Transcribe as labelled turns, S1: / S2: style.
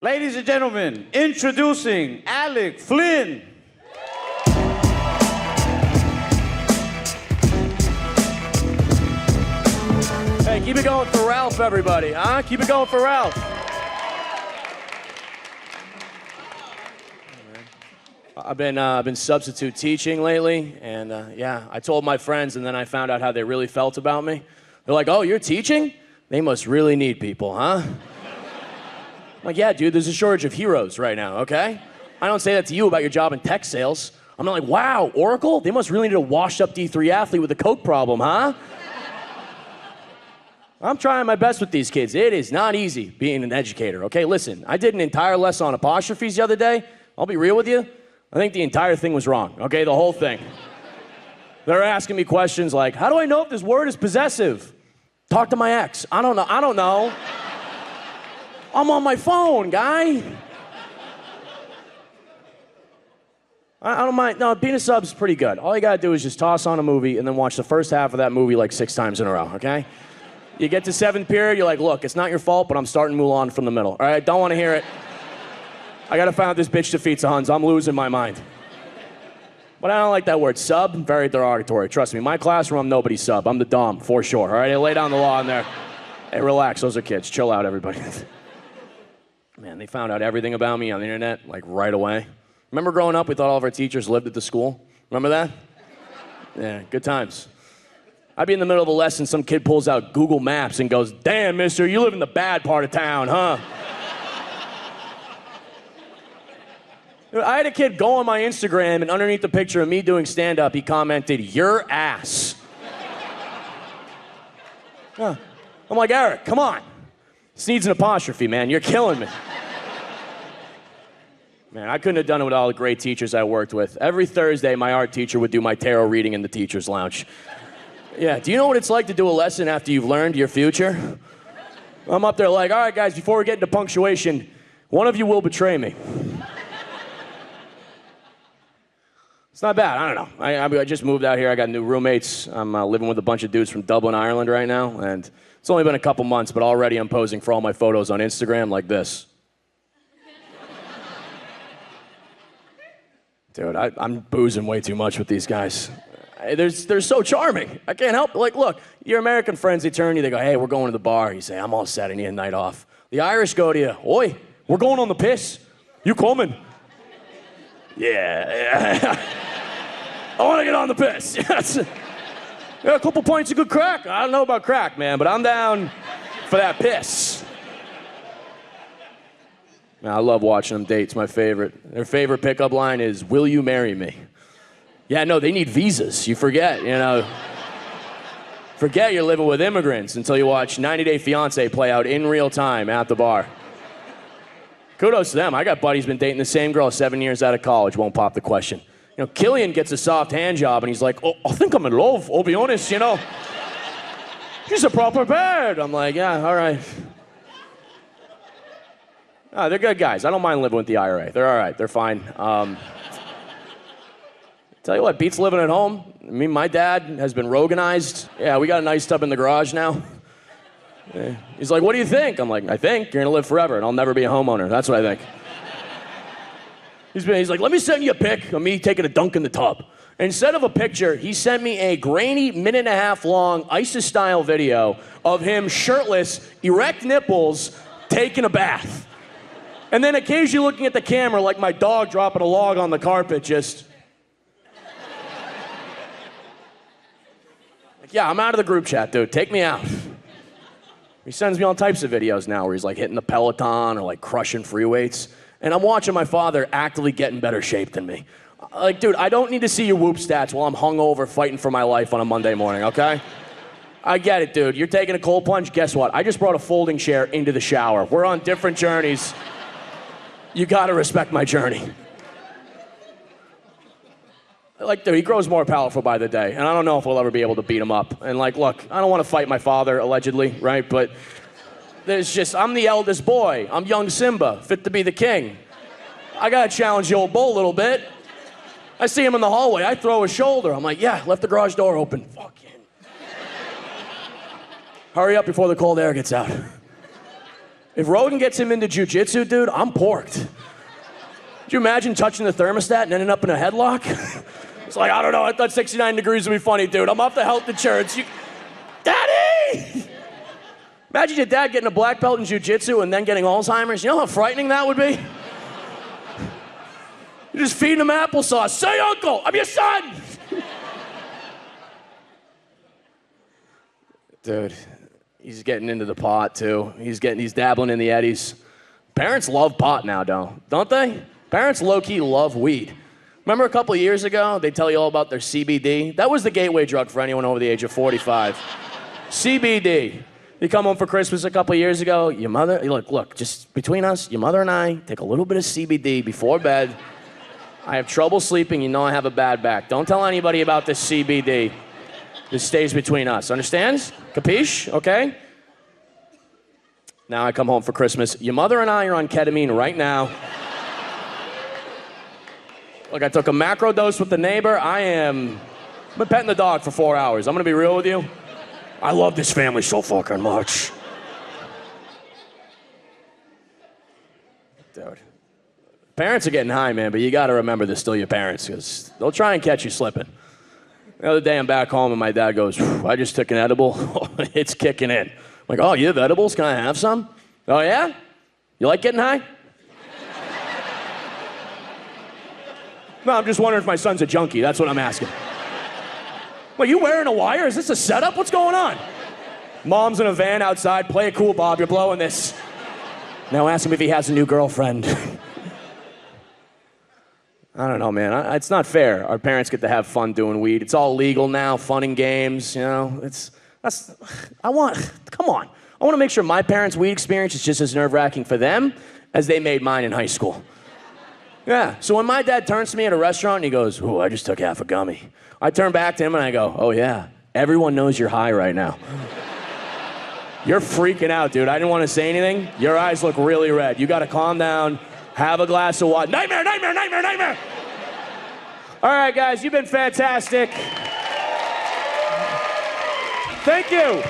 S1: Ladies and gentlemen, introducing Alec Flynn.
S2: Hey, keep it going for Ralph, everybody, huh? Keep it going for Ralph. I've been substitute teaching lately, and yeah, I told my friends, and then I found out how they really felt about me. They're like, "Oh, you're teaching? They must really need people, huh?" I'm like, "Yeah, dude, there's a shortage of heroes right now, okay? I don't say that to you about your job in tech sales. I'm not like, wow, Oracle? They must really need a washed-up D3 athlete with a coke problem, huh?" I'm trying my best with these kids. It is not easy being an educator, okay? Listen, I did an entire lesson on apostrophes the other day. I'll be real with you. I think the entire thing was wrong, okay? The whole thing. They're asking me questions like, how do I know if this word is possessive? Talk to my ex. I don't know. I'm on my phone, guy. I don't mind. No, being a sub is pretty good. All you gotta do is just toss on a movie and then watch the first half of that movie like 6 times in a row, okay? You get to 7th period, you're like, look, it's not your fault, but I'm starting Mulan from the middle, all right? Don't wanna hear it. I gotta find out this bitch defeats the Huns. I'm losing my mind. But I don't like that word. Sub, very derogatory. Trust me, my classroom, I'm nobody's sub. I'm the dom, for sure, all right? I lay down the law in there. Hey, relax, those are kids. Chill out, everybody. Man, they found out everything about me on the internet, like, right away. Remember growing up, we thought all of our teachers lived at the school? Remember that? Yeah, good times. I'd be in the middle of a lesson, some kid pulls out Google Maps and goes, damn, mister, you live in the bad part of town, huh? I had a kid go on my Instagram, and underneath the picture of me doing stand-up, he commented, your ass. Huh. I'm like, Eric, come on. This needs an apostrophe, man. You're killing me. Man, I couldn't have done it with all the great teachers I worked with. Every Thursday, my art teacher would do my tarot reading in the teacher's lounge. Yeah, do you know what it's like to do a lesson after you've learned your future? I'm up there like, all right, guys, before we get into punctuation, one of you will betray me. It's not bad, I don't know. I just moved out here, I got new roommates. I'm living with a bunch of dudes from Dublin, Ireland right now, and it's only been a couple months, but already I'm posing for all my photos on Instagram like this. Dude, I'm boozing way too much with these guys. They're so charming. I can't help it. Like, look, your American friends, they turn to you, they go, hey, we're going to the bar. You say, I'm all set, I need a night off. The Irish go to you, oi, we're going on the piss. You coming? Yeah. I want to get on the piss. Yes. Yeah, a couple pints of good crack. I don't know about crack, man, but I'm down for that piss. Man, I love watching them date. It's my favorite. Their favorite pickup line is, will you marry me? Yeah, no, they need visas. You forget, you know. Forget you're living with immigrants until you watch 90 Day Fiancé play out in real time at the bar. Kudos to them. I got buddies been dating the same girl 7 years out of college, won't pop the question. You know, Killian gets a soft hand job, and he's like, oh, I think I'm in love, I'll be honest, you know. She's a proper bird. I'm like, yeah, all right. No, they're good guys. I don't mind living with the IRA. They're all right. They're fine. Tell you what, beats living at home. I mean, my dad has been Roganized. Yeah, we got a nice tub in the garage now. Yeah. He's like, what do you think? I'm like, I think you're going to live forever, and I'll never be a homeowner. That's what I think. He's like, let me send you a pic of me taking a dunk in the tub. Instead of a picture, he sent me a grainy, minute-and-a-half-long ISIS-style video of him shirtless, erect nipples, taking a bath. And then occasionally looking at the camera like my dog dropping a log on the carpet, just... Like, yeah, I'm out of the group chat, dude. Take me out. He sends me all types of videos now where he's like hitting the Peloton or like crushing free weights. And I'm watching my father actively get in better shape than me. Like, dude, I don't need to see your Whoop stats while I'm hungover fighting for my life on a Monday morning, okay? I get it, dude. You're taking a cold plunge. Guess what? I just brought a folding chair into the shower. We're on different journeys. You gotta respect my journey. Like, dude, he grows more powerful by the day, and I don't know if we'll ever be able to beat him up. And like, look, I don't want to fight my father, allegedly, right? But there's just, I'm the eldest boy. I'm young Simba, fit to be the king. I gotta challenge the old bull a little bit. I see him in the hallway, I throw a shoulder. I'm like, yeah, left the garage door open. Fucking. Hurry up before the cold air gets out. If Rogan gets him into jujitsu, dude, I'm porked. Could you imagine touching the thermostat and ending up in a headlock? It's like, I don't know, I thought 69 degrees would be funny, dude. I'm off the health insurance. Daddy! Imagine your dad getting a black belt in jujitsu and then getting Alzheimer's. You know how frightening that would be? You're just feeding him applesauce. Say, uncle, I'm your son! Dude, he's getting into the pot, too. He's dabbling in the eddies. Parents love pot now, don't they? Parents low-key love weed. Remember a couple of years ago, they tell you all about their CBD? That was the gateway drug for anyone over the age of 45. CBD. You come home for Christmas a couple of years ago, your mother, look, just between us, your mother and I take a little bit of CBD before bed. I have trouble sleeping, you know I have a bad back. Don't tell anybody about this CBD. This stays between us, understands? Capiche? Okay? Now I come home for Christmas. Your mother and I are on ketamine right now. Look, I took a macro dose with the neighbor. I've been petting the dog for 4 hours. I'm gonna be real with you. I love this family so fucking much. Dude. Parents are getting high, man, but you gotta remember they're still your parents, because they'll try and catch you slipping. The other day I'm back home and my dad goes, I just took an edible. It's kicking in. I'm like, oh, you have edibles? Can I have some? Oh, yeah? You like getting high? No, I'm just wondering if my son's a junkie. That's what I'm asking. Well, you wearing a wire? Is this a setup? What's going on? Mom's in a van outside. Play it cool, Bob. You're blowing this. Now ask him if he has a new girlfriend. I don't know, man. It's not fair. Our parents get to have fun doing weed. It's all legal now, fun and games, you know. Come on. I want to make sure my parents' weed experience is just as nerve-wracking for them as they made mine in high school. Yeah, so when my dad turns to me at a restaurant and he goes, ooh, I just took half a gummy. I turn back to him and I go, oh yeah, everyone knows you're high right now. You're freaking out, dude. I didn't want to say anything. Your eyes look really red. You got to calm down, have a glass of water. Nightmare, nightmare, nightmare, nightmare. All right, guys, you've been fantastic. Thank you.